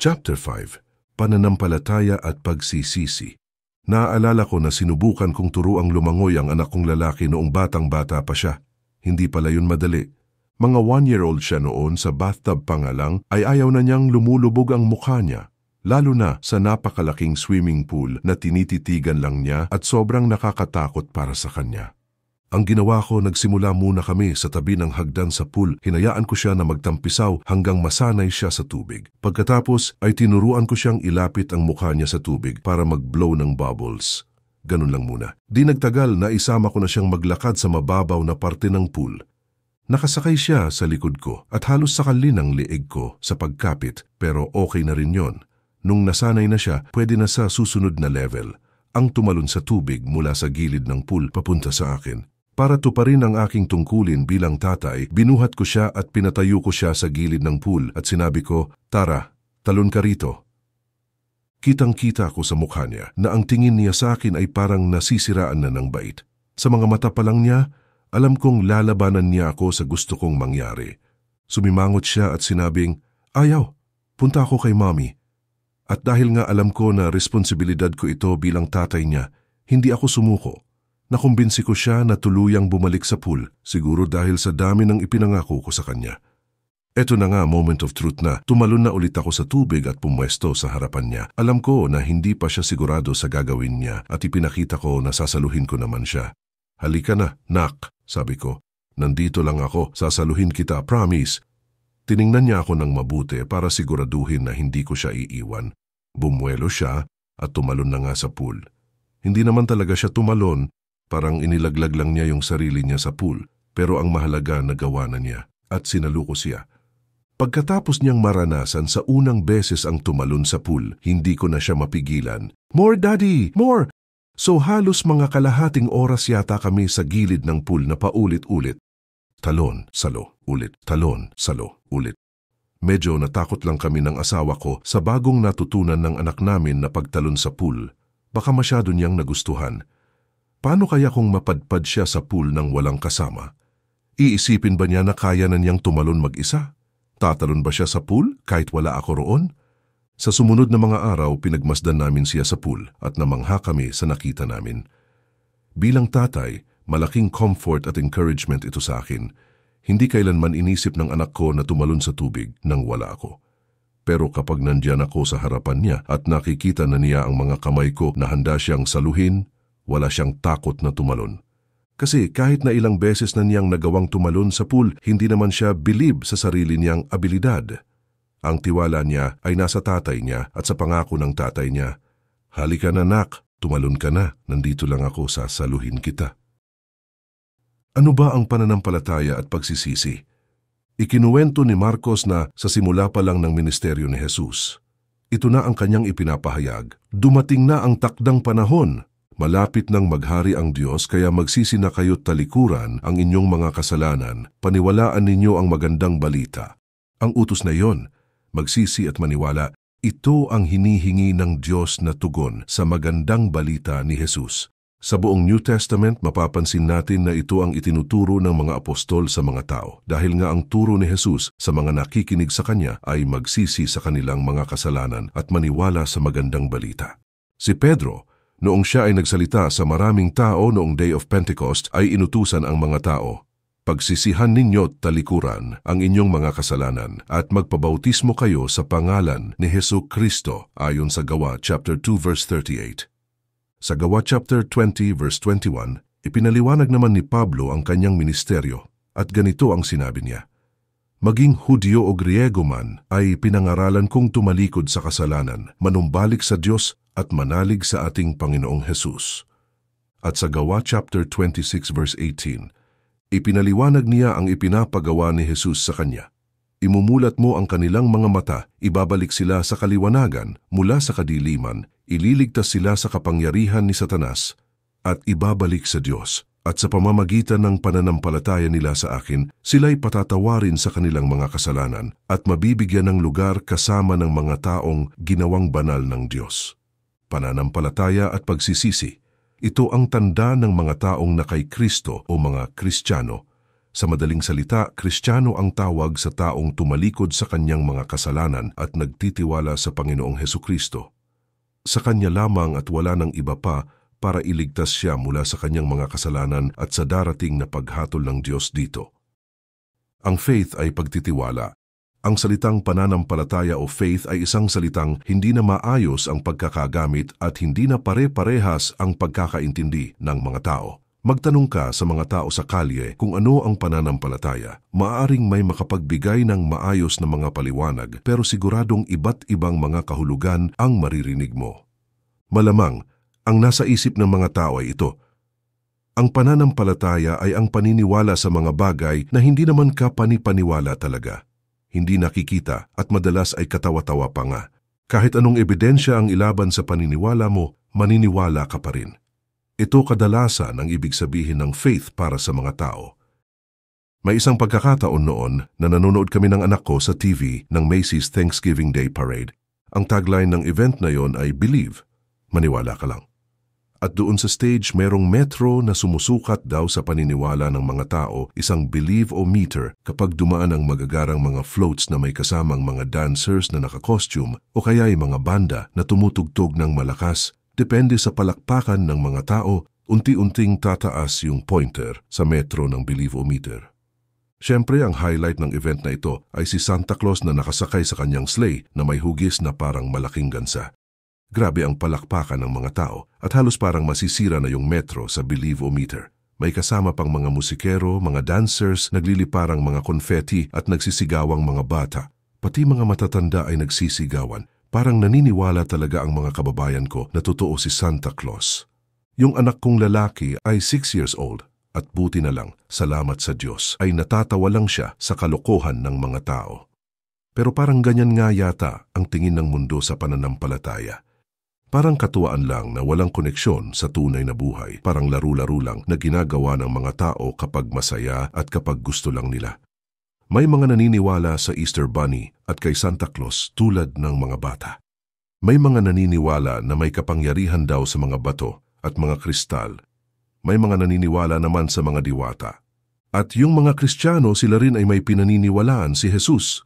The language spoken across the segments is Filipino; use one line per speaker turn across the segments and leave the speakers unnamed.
Chapter 5, Pananampalataya at Pagsisisi. Naaalala ko na sinubukan kong turuang lumangoy ang anak kong lalaki noong batang-bata pa siya. Hindi pala yun madali. Mga 1-year-old siya noon, sa bathtub pa nga lang ay ayaw na niyang lumulubog ang mukha niya. Lalo na sa napakalaking swimming pool na tinititigan lang niya at sobrang nakakatakot para sa kanya. Ang ginawa ko, nagsimula muna kami sa tabi ng hagdan sa pool. Hinayaan ko siya na magtampisaw hanggang masanay siya sa tubig. Pagkatapos ay tinuruan ko siyang ilapit ang mukha niya sa tubig para mag-blow ng bubbles. Ganun lang muna. Di nagtagal na isama ko na siyang maglakad sa mababaw na parte ng pool. Nakasakay siya sa likod ko at halos sakali ng liig ko sa pagkapit, pero okay na rin yon. Nung nasanay na siya, pwede na sa susunod na level, ang tumalon sa tubig mula sa gilid ng pool papunta sa akin. Para tuparin ang aking tungkulin bilang tatay, binuhat ko siya at pinatayo ko siya sa gilid ng pool at sinabi ko, "Tara, talon ka rito." Kitang-kita ko sa mukha niya na ang tingin niya sa akin ay parang nasisiraan na ng bait. Sa mga mata pa lang niya, alam kong lalabanan niya ako sa gusto kong mangyari. Sumimangot siya at sinabing, "Ayaw, punta ako kay mommy." At dahil nga alam ko na responsibilidad ko ito bilang tatay niya, hindi ako sumuko. Nakumbinsi ko siya na tuluyang bumalik sa pool, siguro dahil sa dami ng ipinangako ko sa kanya. Eto na nga, moment of truth na. Tumalon na ulit ako sa tubig at pumwesto sa harapan niya. Alam ko na hindi pa siya sigurado sa gagawin niya at ipinakita ko na sasaluhin ko naman siya. "Halika na, nak," sabi ko. "Nandito lang ako, sasaluhin kita, promise." Tiningnan niya ako ng mabuti para siguraduhin na hindi ko siya iiwan. Bumuelo siya at tumalon na nga sa pool. Hindi naman talaga siya tumalon. Parang inilaglag lang niya yung sarili niya sa pool, pero ang mahalaga nagawa na niya at sinaluko siya. Pagkatapos niyang maranasan sa unang beses ang tumalon sa pool, hindi ko na siya mapigilan. "More, Daddy! More!" So halos mga kalahating oras yata kami sa gilid ng pool na paulit-ulit. Talon, salo, ulit, talon, salo, ulit. Medyo natakot lang kami ng asawa ko sa bagong natutunan ng anak namin na pagtalon sa pool. Baka masyado niyang nagustuhan. Paano kaya kung mapadpad siya sa pool nang walang kasama? Iisipin ba niya na kaya na niyang tumalon mag-isa? Tatalon ba siya sa pool kahit wala ako roon? Sa sumunod na mga araw, pinagmasdan namin siya sa pool at namangha kami sa nakita namin. Bilang tatay, malaking comfort at encouragement ito sa akin. Hindi kailanman inisip ng anak ko na tumalon sa tubig nang wala ako. Pero kapag nandiyan ako sa harapan niya at nakikita na niya ang mga kamay ko na handa siyang saluhin, wala siyang takot na tumalon. Kasi kahit na ilang beses na niyang nagawang tumalon sa pool, hindi naman siya bilib sa sarili niyang abilidad. Ang tiwala niya ay nasa tatay niya at sa pangako ng tatay niya. "Halika na, nak, tumalon ka na, nandito lang ako, sasaluhin kita." Ano ba ang pananampalataya at pagsisisi? Ikinuwento ni Marcos na sa simula pa lang ng ministeryo ni Jesus. Ito na ang kanyang ipinapahayag. Dumating na ang takdang panahon. Malapit nang maghari ang Diyos, kaya magsisi na kayo't talikuran ang inyong mga kasalanan. Paniwalaan ninyo ang magandang balita. Ang utos na iyon, magsisi at maniwala, ito ang hinihingi ng Diyos na tugon sa magandang balita ni Jesus. Sa buong New Testament, mapapansin natin na ito ang itinuturo ng mga apostol sa mga tao. Dahil nga ang turo ni Jesus sa mga nakikinig sa Kanya ay magsisi sa kanilang mga kasalanan at maniwala sa magandang balita. Si Pedro, noong siya ay nagsalita sa maraming tao noong Day of Pentecost, ay inutusan ang mga tao, "Pagsisihan ninyo't talikuran ang inyong mga kasalanan at magpabautismo kayo sa pangalan ni Hesu Kristo," ayon sa Gawa chapter 2 verse 38. Sa Gawa chapter 20 verse 21, ipinaliwanag naman ni Pablo ang kanyang ministeryo at ganito ang sinabi niya, "Maging Hudyo o Griego man ay pinangaralan kong tumalikod sa kasalanan, manumbalik sa Diyos at manalig sa ating Panginoong Hesus." At sa Gawa chapter 26 verse 18, ipinaliwanag niya ang ipinapagawa ni Jesus sa kanya. "Imumulat mo ang kanilang mga mata, ibabalik sila sa kaliwanagan, mula sa kadiliman, ililigtas sila sa kapangyarihan ni Satanas, at ibabalik sa Diyos. At sa pamamagitan ng pananampalataya nila sa akin, sila'y patatawarin sa kanilang mga kasalanan at mabibigyan ng lugar kasama ng mga taong ginawang banal ng Diyos." Pananampalataya at pagsisisi. Ito ang tanda ng mga taong na kay Kristo o mga Kristiyano. Sa madaling salita, Kristiyano ang tawag sa taong tumalikod sa kanyang mga kasalanan at nagtitiwala sa Panginoong Hesukristo. Sa Kanya lamang at wala ng iba pa para iligtas siya mula sa kanyang mga kasalanan at sa darating na paghatol ng Diyos dito. Ang faith ay pagtitiwala. Ang salitang pananampalataya o faith ay isang salitang hindi na maayos ang pagkakagamit at hindi na pare-parehas ang pagkakaintindi ng mga tao. Magtanong ka sa mga tao sa kalye kung ano ang pananampalataya. Maaaring may makapagbigay ng maayos na mga paliwanag pero siguradong iba't ibang mga kahulugan ang maririnig mo. Malamang, ang nasa isip ng mga tao ay ito. Ang pananampalataya ay ang paniniwala sa mga bagay na hindi naman ka panipaniwala talaga. Hindi nakikita at madalas ay katawa-tawa pa nga. Kahit anong ebidensya ang ilaban sa paniniwala mo, maniniwala ka pa rin. Ito kadalasan ang ibig sabihin ng faith para sa mga tao. May isang pagkakataon noon na nanonood kami ng anak ko sa TV ng Macy's Thanksgiving Day Parade. Ang tagline ng event na yon ay Believe, maniwala ka lang. At doon sa stage merong metro na sumusukat daw sa paniniwala ng mga tao, isang believe o meter kapag dumaan ang magagarang mga floats na may kasamang mga dancers na naka-costume o kaya ay mga banda na tumutugtog ng malakas. Depende sa palakpakan ng mga tao, unti-unting tataas yung pointer sa metro ng believe o meter. Siyempre, ang highlight ng event na ito ay si Santa Claus na nakasakay sa kanyang sleigh na may hugis na parang malaking gansa. Grabe ang palakpakan ng mga tao at halos parang masisira na yung metro sa believe o meter. May kasama pang mga musikero, mga dancers, nagliliparang mga confetti at nagsisigawang mga bata. Pati mga matatanda ay nagsisigawan. Parang naniniwala talaga ang mga kababayan ko na totoo si Santa Claus. Yung anak kong lalaki ay 6 years old at buti na lang, salamat sa Diyos, ay natatawa lang siya sa kalokohan ng mga tao. Pero parang ganyan nga yata ang tingin ng mundo sa pananampalataya. Parang katuwaan lang na walang koneksyon sa tunay na buhay, parang laro-laro lang na ginagawa ng mga tao kapag masaya at kapag gusto lang nila. May mga naniniwala sa Easter Bunny at kay Santa Claus tulad ng mga bata. May mga naniniwala na may kapangyarihan daw sa mga bato at mga kristal. May mga naniniwala naman sa mga diwata. At yung mga Kristiyano, sila rin ay may pinaniniwalaan si Jesus.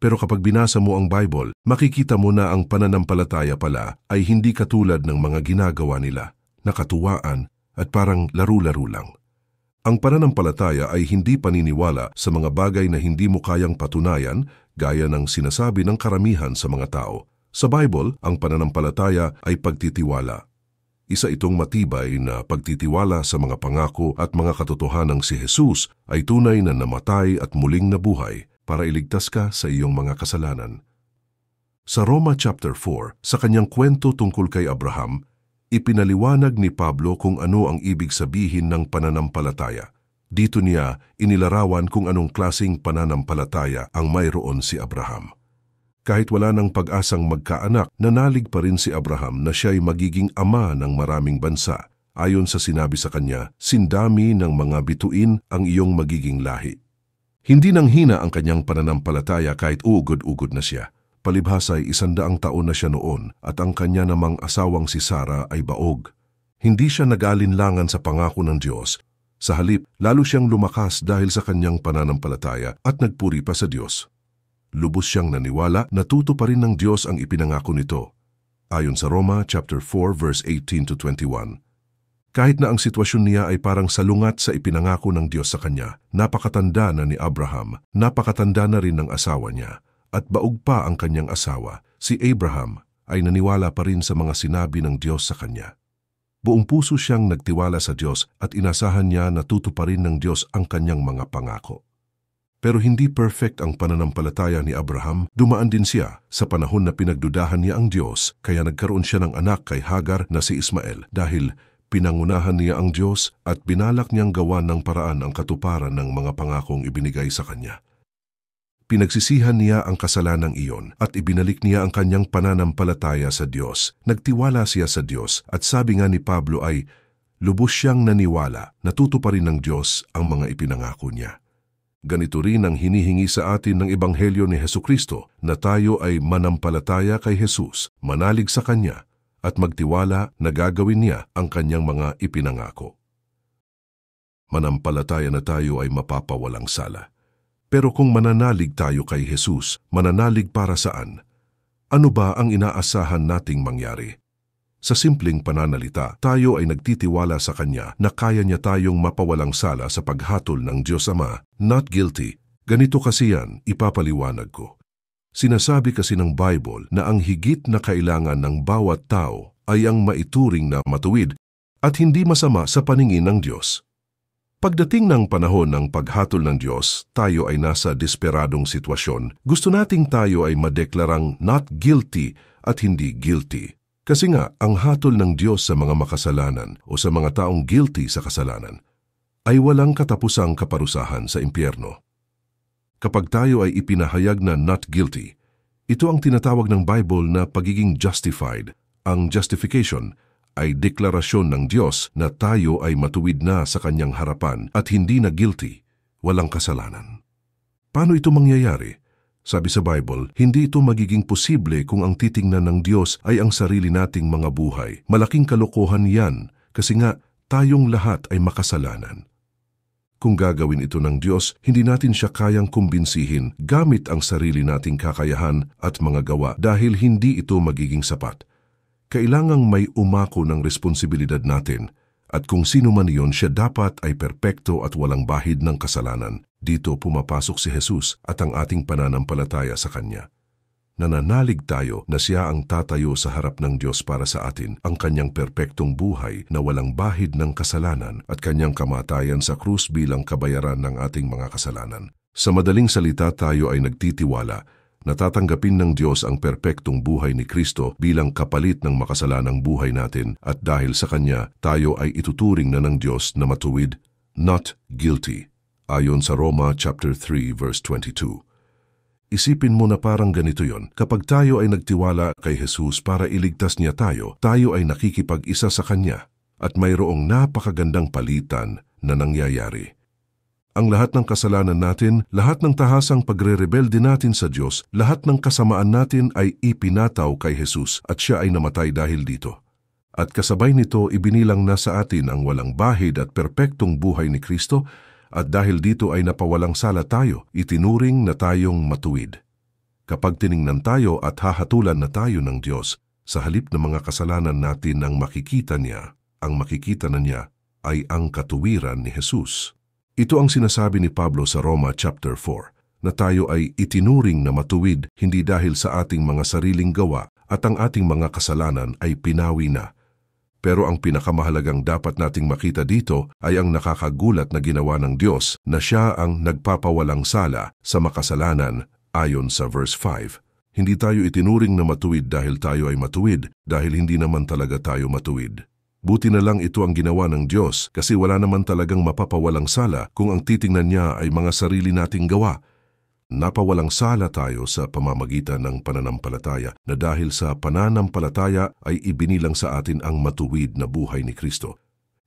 Pero kapag binasa mo ang Bible, makikita mo na ang pananampalataya pala ay hindi katulad ng mga ginagawa nila, nakatuwaan at parang laro-laro lang. Ang pananampalataya ay hindi paniniwala sa mga bagay na hindi mo kayang patunayan gaya ng sinasabi ng karamihan sa mga tao. Sa Bible, ang pananampalataya ay pagtitiwala. Isa itong matibay na pagtitiwala sa mga pangako at mga katotohanang si Jesus ay tunay na namatay at muling nabuhay para iligtas ka sa iyong mga kasalanan. Sa Roma chapter 4, sa kanyang kwento tungkol kay Abraham, ipinaliwanag ni Pablo kung ano ang ibig sabihin ng pananampalataya. Dito niya inilarawan kung anong klaseng pananampalataya ang mayroon si Abraham. Kahit wala ng pag-asang magkaanak, nanalig pa rin si Abraham na siya'y magiging ama ng maraming bansa. Ayon sa sinabi sa kanya, sindami ng mga bituin ang iyong magiging lahi. Hindi nang hina ang kanyang pananampalataya kahit ugod-ugod na siya. Palibhasa'y 100 taon na siya noon at ang kanya namang asawang si Sarah ay baog. Hindi siya nag-alinlangan sa pangako ng Diyos. Sa halip, lalo siyang lumakas dahil sa kanyang pananampalataya at nagpuri pa sa Diyos. Lubos siyang naniwala na tutuparin ng Diyos ang ipinangako nito. Ayon sa Roma chapter 4 verse 18 to 21. Kahit na ang sitwasyon niya ay parang salungat sa ipinangako ng Diyos sa kanya, napakatanda na ni Abraham, napakatanda na rin ng asawa niya, at baog pa ang kanyang asawa, si Abraham, ay naniwala pa rin sa mga sinabi ng Diyos sa kanya. Buong puso siyang nagtiwala sa Diyos at inasahan niya na tutuparin ng Diyos ang kanyang mga pangako. Pero hindi perfect ang pananampalataya ni Abraham, dumaan din siya sa panahon na pinagdudahan niya ang Diyos, kaya nagkaroon siya ng anak kay Hagar na si Ismael dahil pinangunahan niya ang Diyos at binalak niyang gawan ng paraan ang katuparan ng mga pangakong ibinigay sa kanya. Pinagsisihan niya ang kasalanang iyon at ibinalik niya ang kanyang pananampalataya sa Diyos. Nagtiwala siya sa Diyos at sabi nga ni Pablo ay, lubos siyang naniwala na tutuparin ng Diyos ang mga ipinangako niya. Ganito rin ang hinihingi sa atin ng Ebanghelyo ni Hesukristo na tayo ay manampalataya kay Jesus, manalig sa Kanya, at magtiwala na gagawin niya ang kanyang mga ipinangako. Manampalataya na tayo ay mapapawalang sala. Pero kung mananalig tayo kay Jesus, mananalig para saan? Ano ba ang inaasahan nating mangyari? Sa simpleng pananalita, tayo ay nagtitiwala sa Kanya na kaya niya tayong mapawalang sala sa paghatol ng Diyos Ama. Not guilty. Ganito kasi yan, ipapaliwanag ko. Sinasabi kasi ng Bible na ang higit na kailangan ng bawat tao ay ang maituring na matuwid at hindi masama sa paningin ng Diyos. Pagdating ng panahon ng paghatol ng Diyos, tayo ay nasa desperadong sitwasyon. Gusto nating tayo ay madeklarang not guilty at hindi guilty. Kasi nga, ang hatol ng Diyos sa mga makasalanan o sa mga taong guilty sa kasalanan ay walang katapusang kaparusahan sa impyerno. Kapag tayo ay ipinahayag na not guilty, ito ang tinatawag ng Bible na pagiging justified. Ang justification ay deklarasyon ng Diyos na tayo ay matuwid na sa Kanyang harapan at hindi na guilty, walang kasalanan. Paano ito mangyayari? Sabi sa Bible, hindi ito magiging posible kung ang titingnan ng Diyos ay ang sarili nating mga buhay. Malaking kalokohan yan kasi nga tayong lahat ay makasalanan. Kung gagawin ito ng Diyos, hindi natin siya kayang kumbinsihin gamit ang sarili nating kakayahan at mga gawa dahil hindi ito magiging sapat. Kailangang may umako ng responsibilidad natin at kung sino man iyon siya dapat ay perpekto at walang bahid ng kasalanan. Dito pumapasok si Jesus at ang ating pananampalataya sa Kanya. Nananalig tayo na siya ang tatayo sa harap ng Diyos para sa atin, ang Kanyang perpektong buhay na walang bahid ng kasalanan at Kanyang kamatayan sa krus bilang kabayaran ng ating mga kasalanan. Sa madaling salita, tayo ay nagtitiwala na tatanggapin ng Diyos ang perpektong buhay ni Kristo bilang kapalit ng makasalanang buhay natin at dahil sa Kanya, tayo ay ituturing na ng Diyos na matuwid, not guilty, ayon sa Roma chapter 3 verse 22. Isipin mo na parang ganito yon. Kapag tayo ay nagtiwala kay Jesus para iligtas niya tayo, tayo ay nakikipag-isa sa Kanya at mayroong napakagandang palitan na nangyayari. Ang lahat ng kasalanan natin, lahat ng tahasang pagre-rebelde natin sa Diyos, lahat ng kasamaan natin ay ipinataw kay Jesus at siya ay namatay dahil dito. At kasabay nito ibinilang na sa atin ang walang bahid at perpektong buhay ni Kristo. At dahil dito ay napawalang sala tayo, itinuring na tayong matuwid. Kapag tiningnan tayo at hahatulan na tayo ng Diyos, sa halip ng mga kasalanan natin ang makikita niya ay ang katuwiran ni Jesus. Ito ang sinasabi ni Pablo sa Roma chapter 4, na tayo ay itinuring na matuwid hindi dahil sa ating mga sariling gawa at ang ating mga kasalanan ay pinawi na. Pero ang pinakamahalagang dapat nating makita dito ay ang nakakagulat na ginawa ng Diyos na siya ang nagpapawalang sala sa makasalanan ayon sa verse 5. Hindi tayo itinuring na matuwid dahil tayo ay matuwid, dahil hindi naman talaga tayo matuwid. Buti na lang ito ang ginawa ng Diyos kasi wala naman talagang mapapawalang sala kung ang titingnan niya ay mga sarili nating gawa. Napawalang sala tayo sa pamamagitan ng pananampalataya na dahil sa pananampalataya ay ibinilang sa atin ang matuwid na buhay ni Kristo.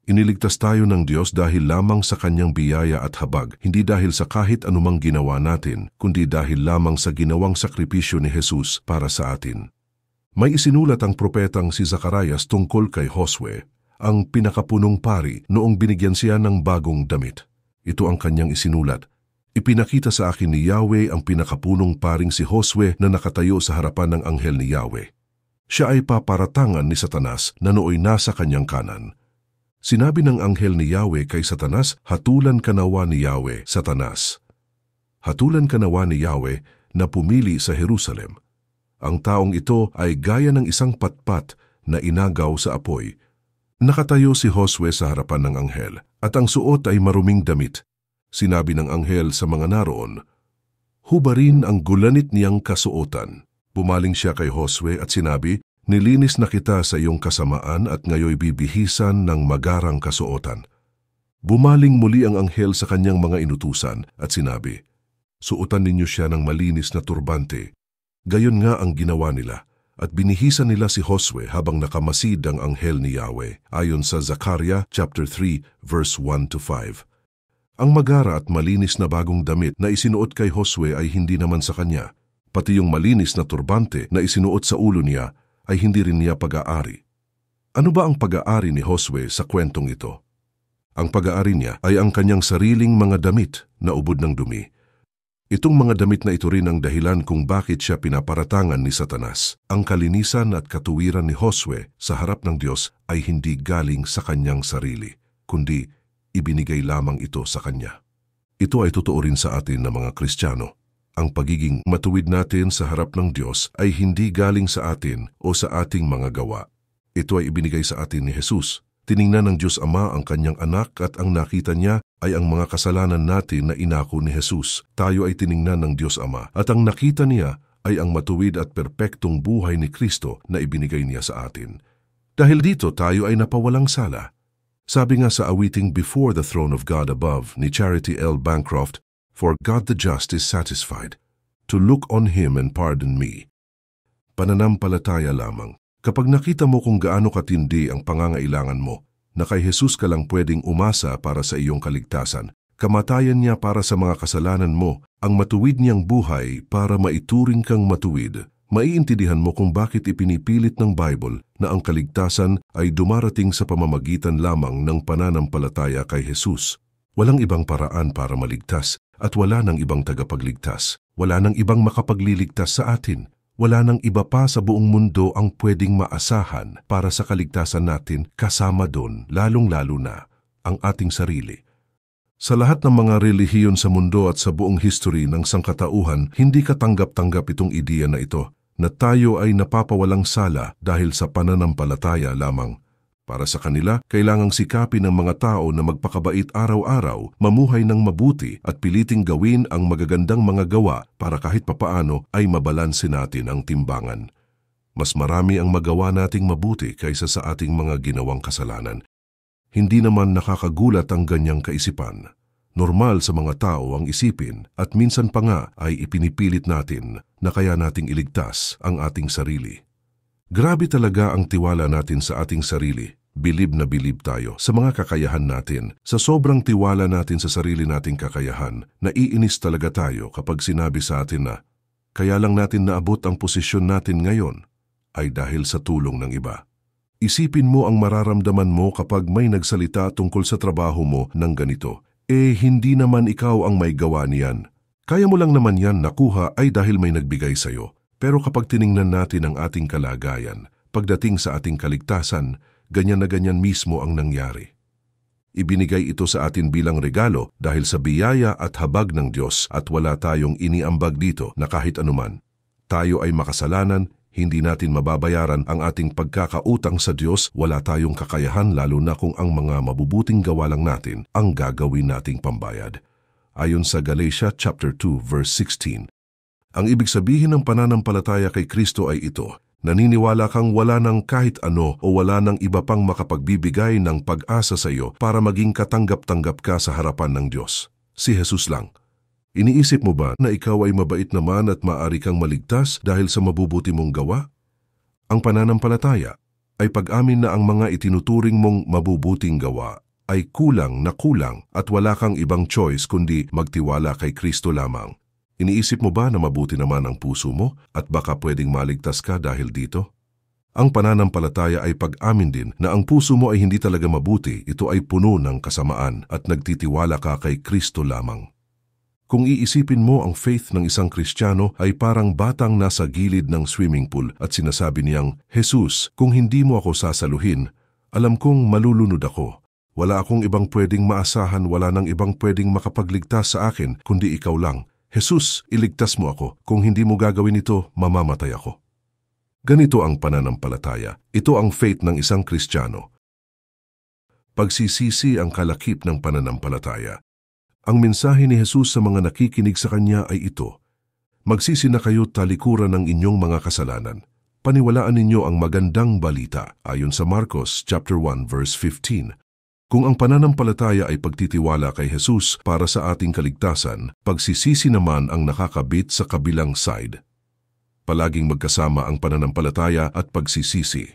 Iniligtas tayo ng Diyos dahil lamang sa Kanyang biyaya at habag, hindi dahil sa kahit anumang ginawa natin, kundi dahil lamang sa ginawang sakripisyo ni Jesus para sa atin. May isinulat ang propetang si Zacarias tungkol kay Josue, ang pinakapunong pari noong binigyan siya ng bagong damit. Ito ang kanyang isinulat. Ipinakita sa akin ni Yahweh ang pinakapunong paring si Josue na nakatayo sa harapan ng anghel ni Yahweh. Siya ay paparatangan ni Satanas na nooy nasa kanyang kanan. Sinabi ng anghel ni Yahweh kay Satanas, hatulan ka nawa ni Yahweh, Satanas. Hatulan ka nawa ni Yahweh na pumili sa Jerusalem. Ang taong ito ay gaya ng isang patpat na inagaw sa apoy. Nakatayo si Josue sa harapan ng anghel at ang suot ay maruming damit. Sinabi ng anghel sa mga naroon, hubarin ang gulanit niyang kasuotan. Bumaling siya kay Josue at sinabi, nilinis na kita sa iyong kasamaan at ngayoy bibihisan ng magarang kasuotan. Bumaling muli ang anghel sa kanyang mga inutusan at sinabi, suotan ninyo siya ng malinis na turbante. Gayon nga ang ginawa nila at binihisan nila si Josue habang nakamasid ang anghel ni Yahweh, ayon sa Zechariah chapter 3 verse 1-5. Ang magara at malinis na bagong damit na isinuot kay Josue ay hindi naman sa kanya. Pati yung malinis na turbante na isinuot sa ulo niya ay hindi rin niya pag-aari. Ano ba ang pag-aari ni Josue sa kwentong ito? Ang pag-aari niya ay ang kanyang sariling mga damit na ubod ng dumi. Itong mga damit na ito rin ang dahilan kung bakit siya pinaparatangan ni Satanas. Ang kalinisan at katuwiran ni Josue sa harap ng Diyos ay hindi galing sa kanyang sarili, kundi ibinigay lamang ito sa kanya. Ito ay totoo rin sa atin na mga Kristiyano. Ang pagiging matuwid natin sa harap ng Diyos ay hindi galing sa atin o sa ating mga gawa. Ito ay ibinigay sa atin ni Jesus. Tiningnan ng Diyos Ama ang kanyang anak at ang nakita niya ay ang mga kasalanan natin na inako ni Jesus. Tayo ay tiningnan ng Diyos Ama at ang nakita niya ay ang matuwid at perpektong buhay ni Kristo na ibinigay niya sa atin. Dahil dito tayo ay napawalang sala. Sabi nga sa awiting Before the Throne of God Above ni Charity L. Bancroft, "For God the just is satisfied to look on Him and pardon me." Pananampalataya lamang. Kapag nakita mo kung gaano katindi ang pangangailangan mo, na kay Jesus ka lang pwedeng umasa para sa iyong kaligtasan, kamatayan niya para sa mga kasalanan mo, ang matuwid niyang buhay para maituring kang matuwid, maiintindihan mo kung bakit ipinipilit ng Bible na ang kaligtasan ay dumarating sa pamamagitan lamang ng pananampalataya kay Jesus. Walang ibang paraan para maligtas at wala nang ibang tagapagligtas. Wala nang ibang makapagliligtas sa atin. Wala nang iba pa sa buong mundo ang pwedeng maasahan para sa kaligtasan natin, kasama doon, lalong-lalo na, ang ating sarili. Sa lahat ng mga relihiyon sa mundo at sa buong history ng sangkatauhan, hindi katanggap-tanggap itong ideya na ito, na tayo ay napapawalang sala dahil sa pananampalataya lamang. Para sa kanila, kailangang sikapin ng mga tao na magpakabait araw-araw, mamuhay ng mabuti at piliting gawin ang magagandang mga gawa para kahit papaano ay mabalanse natin ang timbangan. Mas marami ang magawa nating mabuti kaysa sa ating mga ginawang kasalanan. Hindi naman nakakagulat ang ganyang kaisipan. Normal sa mga tao ang isipin at minsan pa nga ay ipinipilit natin na kaya nating iligtas ang ating sarili. Grabe talaga ang tiwala natin sa ating sarili. Bilib na bilib tayo sa mga kakayahan natin. Sa sobrang tiwala natin sa sarili nating kakayahan, naiinis talaga tayo kapag sinabi sa atin na kaya lang natin naabot ang posisyon natin ngayon ay dahil sa tulong ng iba. Isipin mo ang mararamdaman mo kapag may nagsalita tungkol sa trabaho mo ng ganito. Hindi naman ikaw ang may gawa niyan. Kaya mo lang naman yan nakuha ay dahil may nagbigay sa'yo. Pero kapag tiningnan natin ang ating kalagayan, pagdating sa ating kaligtasan, ganyan na ganyan mismo ang nangyari. Ibinigay ito sa atin bilang regalo dahil sa biyaya at habag ng Diyos at wala tayong iniambag dito na kahit anuman. Tayo ay makasalanan, hindi natin mababayaran ang ating pagkakautang sa Diyos, wala tayong kakayahan lalo na kung ang mga mabubuting gawa lang natin ang gagawin nating pambayad. Ayon sa Galatia chapter 2 verse 16. Ang ibig sabihin ng pananampalataya kay Kristo ay ito, naniniwala kang wala ng kahit ano o wala ng iba pang makapagbibigay ng pag-asa sa iyo para maging katanggap-tanggap ka sa harapan ng Diyos. Si Jesus lang. Iniisip mo ba na ikaw ay mabait naman at maaari kang maligtas dahil sa mabubuti mong gawa? Ang pananampalataya ay pag-amin na ang mga itinuturing mong mabubuting gawa ay kulang na kulang at wala kang ibang choice kundi magtiwala kay Kristo lamang. Iniisip mo ba na mabuti naman ang puso mo at baka pwedeng maligtas ka dahil dito? Ang pananampalataya ay pag-amin din na ang puso mo ay hindi talaga mabuti, ito ay puno ng kasamaan at nagtitiwala ka kay Kristo lamang. Kung iisipin mo ang faith ng isang Kristiyano ay parang batang nasa gilid ng swimming pool at sinasabi niyang, Jesus, kung hindi mo ako sasaluhin, alam kong malulunod ako. Wala akong ibang pwedeng maasahan, wala nang ibang pwedeng makapagligtas sa akin kundi ikaw lang. Jesus, iligtas mo ako. Kung hindi mo gagawin ito, mamamatay ako. Ganito ang pananampalataya. Ito ang faith ng isang Kristiyano. Pagsisisi ang kalakip ng pananampalataya. Ang mensahe ni Jesus sa mga nakikinig sa kanya ay ito. Magsisi na kayo talikuran ng inyong mga kasalanan. Paniwalaan ninyo ang magandang balita ayon sa Marcos chapter 1 verse 15. Kung ang pananampalataya ay pagtitiwala kay Jesus para sa ating kaligtasan, pagsisisi naman ang nakakabit sa kabilang side. Palaging magkasama ang pananampalataya at pagsisisi.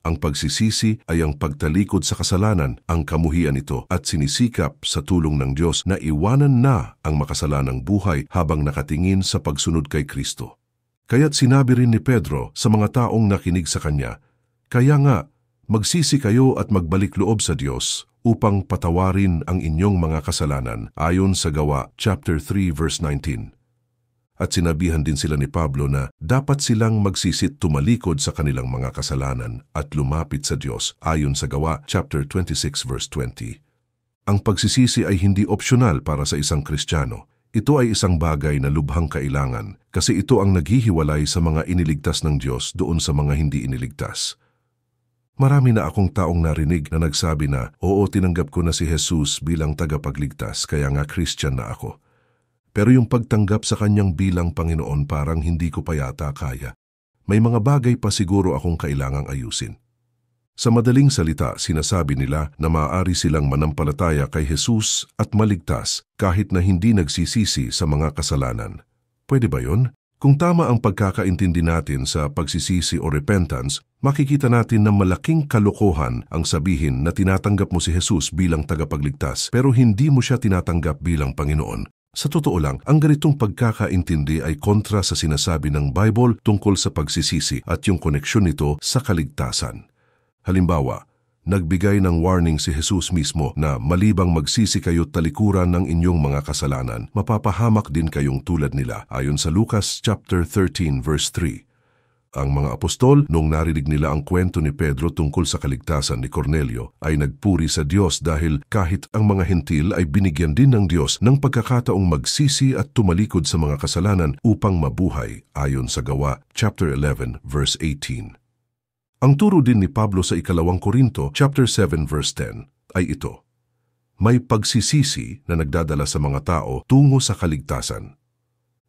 Ang pagsisisi ay ang pagtalikod sa kasalanan, ang kamuhian nito at sinisikap sa tulong ng Diyos na iwanan na ang makasalanang buhay habang nakatingin sa pagsunod kay Kristo. Kaya't sinabi rin ni Pedro sa mga taong nakinig sa kanya, kaya nga, Magsisi kayo at magbalik loob sa Diyos upang patawarin ang inyong mga kasalanan ayon sa Gawa chapter 3 verse 19. At sinabihan din sila ni Pablo na dapat silang magsisit tumalikod sa kanilang mga kasalanan at lumapit sa Diyos ayon sa Gawa chapter 26 verse 20. Ang pagsisisi ay hindi opsyonal para sa isang Kristiyano. Ito ay isang bagay na lubhang kailangan kasi ito ang naghihiwalay sa mga iniligtas ng Diyos doon sa mga hindi iniligtas. Marami na akong taong narinig na nagsabi na, oo, tinanggap ko na si Jesus bilang tagapagligtas kaya nga Christian na ako. Pero yung pagtanggap sa kanyang bilang Panginoon parang hindi ko pa yata kaya. May mga bagay pa siguro akong kailangang ayusin. Sa madaling salita, sinasabi nila na maaari silang manampalataya kay Jesus at maligtas kahit na hindi nagsisisi sa mga kasalanan. Pwede ba yun? Kung tama ang pagkakaintindi natin sa pagsisisi o repentance, makikita natin na malaking kalokohan ang sabihin na tinatanggap mo si Jesus bilang tagapagligtas pero hindi mo siya tinatanggap bilang Panginoon. Sa totoo lang, ang ganitong pagkakaintindi ay kontra sa sinasabi ng Bible tungkol sa pagsisisi at yung koneksyon nito sa kaligtasan. Halimbawa, nagbigay ng warning si Jesus mismo na malibang magsisi kayo't talikuran ng inyong mga kasalanan, mapapahamak din kayong tulad nila ayon sa Lucas chapter 13 verse 3. Ang mga apostol, nung narinig nila ang kwento ni Pedro tungkol sa kaligtasan ni Cornelio, ay nagpuri sa Diyos dahil kahit ang mga hentil ay binigyan din ng Diyos ng pagkakataong magsisi at tumalikod sa mga kasalanan upang mabuhay ayon sa Gawa chapter 11 verse 18. Ang turo din ni Pablo sa ikalawang Korinto chapter 7 verse 10 ay ito. May pagsisisi na nagdadala sa mga tao tungo sa kaligtasan.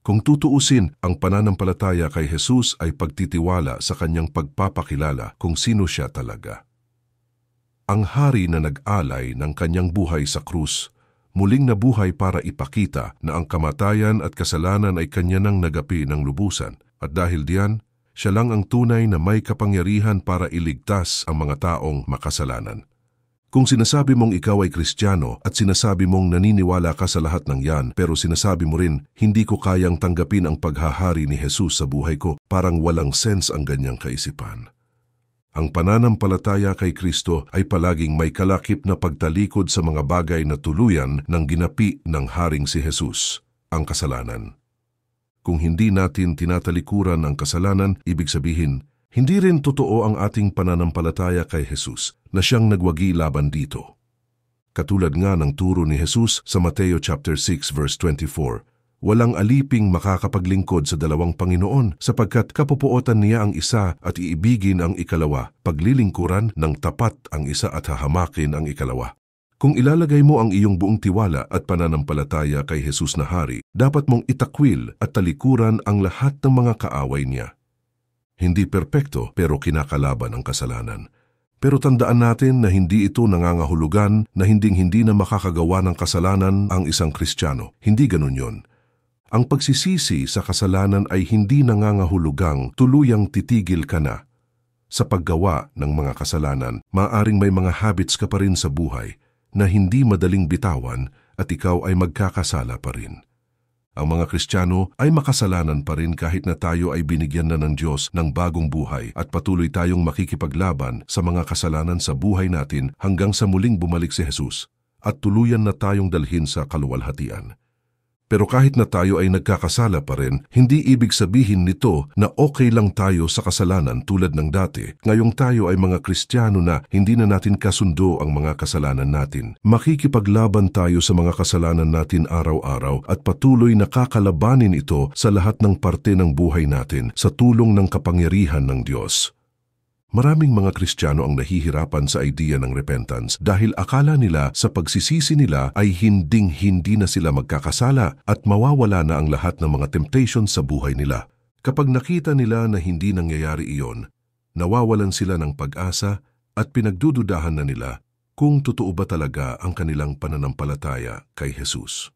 Kung tutuusin, ang pananampalataya kay Jesus ay pagtitiwala sa kanyang pagpapakilala kung sino siya talaga. Ang hari na nag-alay ng kanyang buhay sa krus, muling nabuhay para ipakita na ang kamatayan at kasalanan ay kanya nang nagapi ng lubusan at dahil diyan, siya lang ang tunay na may kapangyarihan para iligtas ang mga taong makasalanan. Kung sinasabi mong ikaw ay Kristiyano at sinasabi mong naniniwala ka sa lahat ng yan pero sinasabi mo rin, hindi ko kayang tanggapin ang paghahari ni Jesus sa buhay ko, parang walang sense ang ganyang kaisipan. Ang pananampalataya kay Kristo ay palaging may kalakip na pagtalikod sa mga bagay na tuluyan ng ginapi ng haring si Jesus, ang kasalanan. Kung hindi natin tinatalikuran ang kasalanan, ibig sabihin, hindi rin totoo ang ating pananampalataya kay Jesus na siyang nagwagi laban dito. Katulad nga ng turo ni Jesus sa Mateo chapter 6 verse 24, walang aliping makakapaglingkod sa dalawang Panginoon sapagkat kapupuotan niya ang isa at iibigin ang ikalawa, paglilingkuran ng tapat ang isa at hahamakin ang ikalawa. Kung ilalagay mo ang iyong buong tiwala at pananampalataya kay Jesus na hari, dapat mong itakwil at talikuran ang lahat ng mga kaaway niya. Hindi perpekto pero kinakalaban ang kasalanan. Pero tandaan natin na hindi ito nangangahulugan na hindi na makakagawa ng kasalanan ang isang Kristiyano. Hindi ganun yon. Ang pagsisisi sa kasalanan ay hindi nangangahulugang tuluyang titigil ka na. Sa paggawa ng mga kasalanan, maaaring may mga habits ka pa rin sa buhay na hindi madaling bitawan at ikaw ay magkakasala pa rin. Ang mga Kristiyano ay makasalanan pa rin kahit na tayo ay binigyan na ng Diyos ng bagong buhay at patuloy tayong makikipaglaban sa mga kasalanan sa buhay natin hanggang sa muling bumalik si Jesus at tuluyan na tayong dalhin sa kaluwalhatian. Pero kahit na tayo ay nagkakasala pa rin, hindi ibig sabihin nito na okay lang tayo sa kasalanan tulad ng dati. Ngayong tayo ay mga Kristiyano na hindi na natin kasundo ang mga kasalanan natin. Makikipaglaban tayo sa mga kasalanan natin araw-araw at patuloy na kakalabanin ito sa lahat ng parte ng buhay natin sa tulong ng kapangyarihan ng Diyos. Maraming mga Kristiyano ang nahihirapan sa idea ng repentance dahil akala nila sa pagsisisi nila ay hindi na sila magkakasala at mawawala na ang lahat ng mga temptations sa buhay nila. Kapag nakita nila na hindi nangyayari iyon, nawawalan sila ng pag-asa at pinagdududahan na nila kung totoo ba talaga ang kanilang pananampalataya kay Jesus.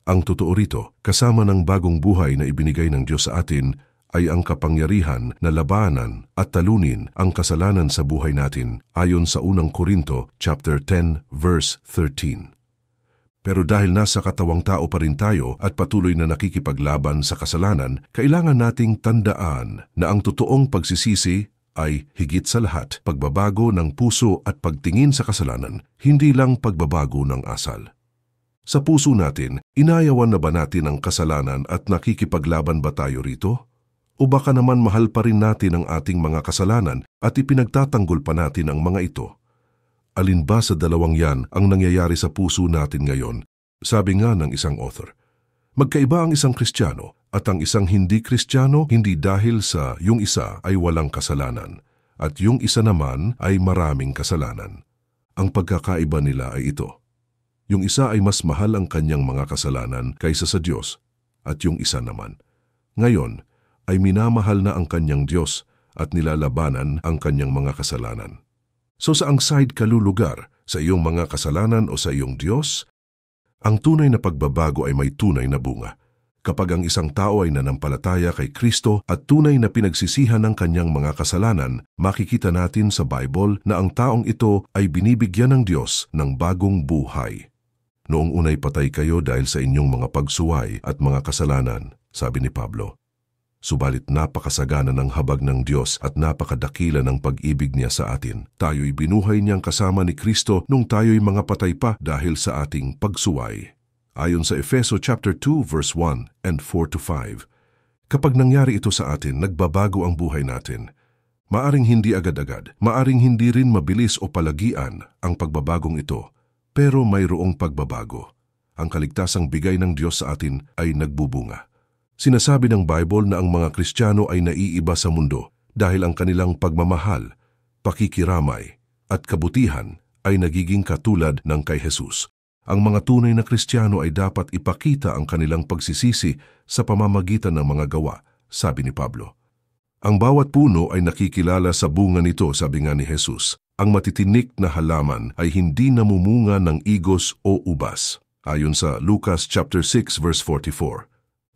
Ang totoo rito, kasama ng bagong buhay na ibinigay ng Diyos sa atin, ay ang kapangyarihan na labanan at talunin ang kasalanan sa buhay natin ayon sa unang Korinto chapter 10 verse 13. Pero dahil nasa katawang tao pa rin tayo at patuloy na nakikipaglaban sa kasalanan, kailangan nating tandaan na ang totoong pagsisisi ay higit sa lahat pagbabago ng puso at pagtingin sa kasalanan, hindi lang pagbabago ng asal. Sa puso natin, inayawan na ba natin ang kasalanan at nakikipaglaban ba tayo rito? O baka naman mahal pa rin natin ang ating mga kasalanan at ipinagtatanggol pa natin ang mga ito? Alin ba sa dalawang yan ang nangyayari sa puso natin ngayon? Sabi nga ng isang author, magkaiba ang isang Kristiyano at ang isang hindi Kristiyano hindi dahil sa yung isa ay walang kasalanan at yung isa naman ay maraming kasalanan. Ang pagkakaiba nila ay ito. Yung isa ay mas mahal ang kanyang mga kasalanan kaysa sa Diyos at yung isa naman, ngayon, ay minamahal na ang kanyang Diyos at nilalabanan ang kanyang mga kasalanan. So saang side ka lulugar? Sa iyong mga kasalanan o sa iyong Diyos? Ang tunay na pagbabago ay may tunay na bunga. Kapag ang isang tao ay nanampalataya kay Kristo at tunay na pinagsisihan ng kanyang mga kasalanan, makikita natin sa Bible na ang taong ito ay binibigyan ng Diyos ng bagong buhay. Noong unay patay kayo dahil sa inyong mga pagsuway at mga kasalanan, sabi ni Pablo. Subalit napakasagana ng habag ng Diyos at napakadakila ng pag-ibig niya sa atin. Tayo'y binuhay niyang kasama ni Kristo nung tayo'y mga patay pa dahil sa ating pagsuway. Ayon sa Efeso chapter 2 verse 1 and 4-5, kapag nangyari ito sa atin, nagbabago ang buhay natin. Maaring hindi agad-agad, maaring hindi rin mabilis o palagian ang pagbabagong ito, pero mayroong pagbabago. Ang kaligtasang bigay ng Diyos sa atin ay nagbubunga. Sinasabi ng Bible na ang mga Kristiyano ay naiiba sa mundo dahil ang kanilang pagmamahal, pakikiramay at kabutihan ay nagiging katulad ng kay Jesus. Ang mga tunay na Kristiyano ay dapat ipakita ang kanilang pagsisisi sa pamamagitan ng mga gawa, sabi ni Pablo. Ang bawat puno ay nakikilala sa bunga nito, sabi nga ni Jesus. Ang matitinik na halaman ay hindi namumunga ng igos o ubas. Ayon sa Lucas chapter 6 verse 44.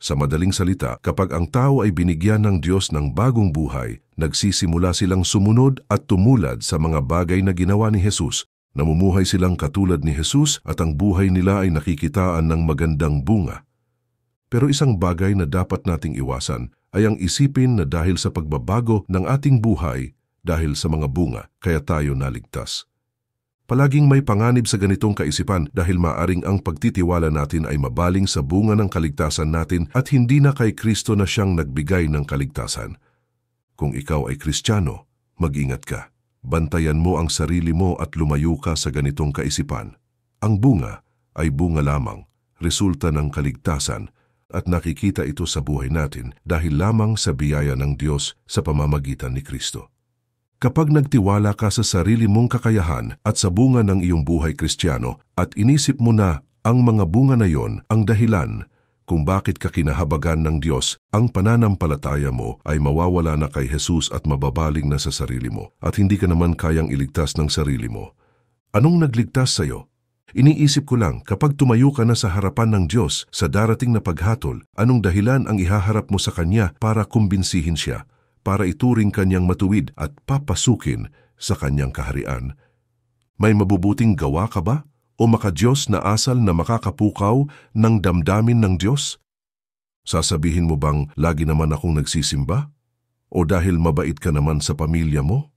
Sa madaling salita, kapag ang tao ay binigyan ng Diyos ng bagong buhay, nagsisimula silang sumunod at tumulad sa mga bagay na ginawa ni Jesus. Namumuhay silang katulad ni Jesus at ang buhay nila ay nakikitaan ng magandang bunga. Pero isang bagay na dapat nating iwasan ay ang isipin na dahil sa pagbabago ng ating buhay, dahil sa mga bunga, kaya tayo naligtas. Palaging may panganib sa ganitong kaisipan dahil maaring ang pagtitiwala natin ay mabaling sa bunga ng kaligtasan natin at hindi na kay Kristo na siyang nagbigay ng kaligtasan. Kung ikaw ay Kristiyano, mag-ingat ka. Bantayan mo ang sarili mo at lumayo ka sa ganitong kaisipan. Ang bunga ay bunga lamang, resulta ng kaligtasan, at nakikita ito sa buhay natin dahil lamang sa biyaya ng Diyos sa pamamagitan ni Kristo. Kapag nagtiwala ka sa sarili mong kakayahan at sa bunga ng iyong buhay Kristiyano at inisip mo na ang mga bunga na yon ang dahilan kung bakit ka kinahabagan ng Diyos, ang pananampalataya mo ay mawawala na kay Jesus at mababaling na sa sarili mo at hindi ka naman kayang iligtas ng sarili mo. Anong nagligtas sa iyo? Iniisip ko lang, kapag tumayo ka na sa harapan ng Diyos sa darating na paghatol, anong dahilan ang ihaharap mo sa Kanya para kumbinsihin Siya, para ituring Kanyang matuwid at papasukin sa Kanyang kaharian? May mabubuting gawa ka ba? O maka-Diyos na asal na makakapukaw ng damdamin ng Diyos? Sasabihin mo bang lagi naman akong nagsisimba? O dahil mabait ka naman sa pamilya mo?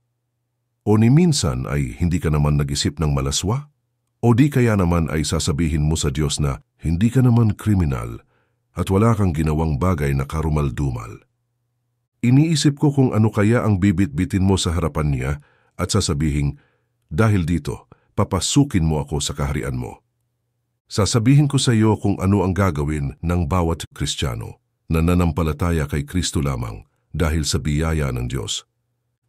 O ni minsan ay hindi ka naman nag-isip ng malaswa? O di kaya naman ay sasabihin mo sa Diyos na hindi ka naman kriminal at wala kang ginawang bagay na karumal-dumal? Iniisip ko kung ano kaya ang bibit-bitin mo sa harapan niya at sasabihin, dahil dito, papasukin mo ako sa kaharian mo. Sasabihin ko sa iyo kung ano ang gagawin ng bawat Kristiyano na nanampalataya kay Kristo lamang dahil sa biyaya ng Diyos.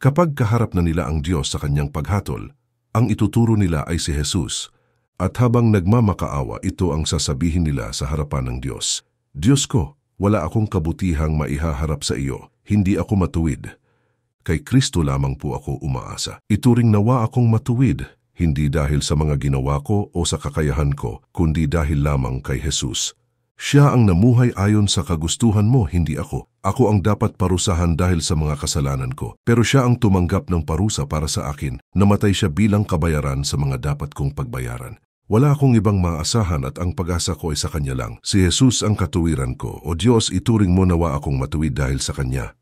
Kapag kaharap na nila ang Diyos sa Kanyang paghatol, ang ituturo nila ay si Jesus, at habang nagmamakaawa, ito ang sasabihin nila sa harapan ng Diyos. Diyos ko, wala akong kabutihang maihaharap sa iyo, hindi ako matuwid. Kay Kristo lamang po ako umaasa. Ituring nawa akong matuwid, hindi dahil sa mga ginawa ko o sa kakayahan ko, kundi dahil lamang kay Jesus. Siya ang namuhay ayon sa kagustuhan mo, hindi ako. Ako ang dapat parusahan dahil sa mga kasalanan ko. Pero siya ang tumanggap ng parusa para sa akin. Namatay siya bilang kabayaran sa mga dapat kong pagbayaran. Wala akong ibang maasahan at ang pag-asa ko ay sa Kanya lang. Si Jesus ang katuwiran ko. O Diyos, ituring mo nawa akong matuwid dahil sa Kanya.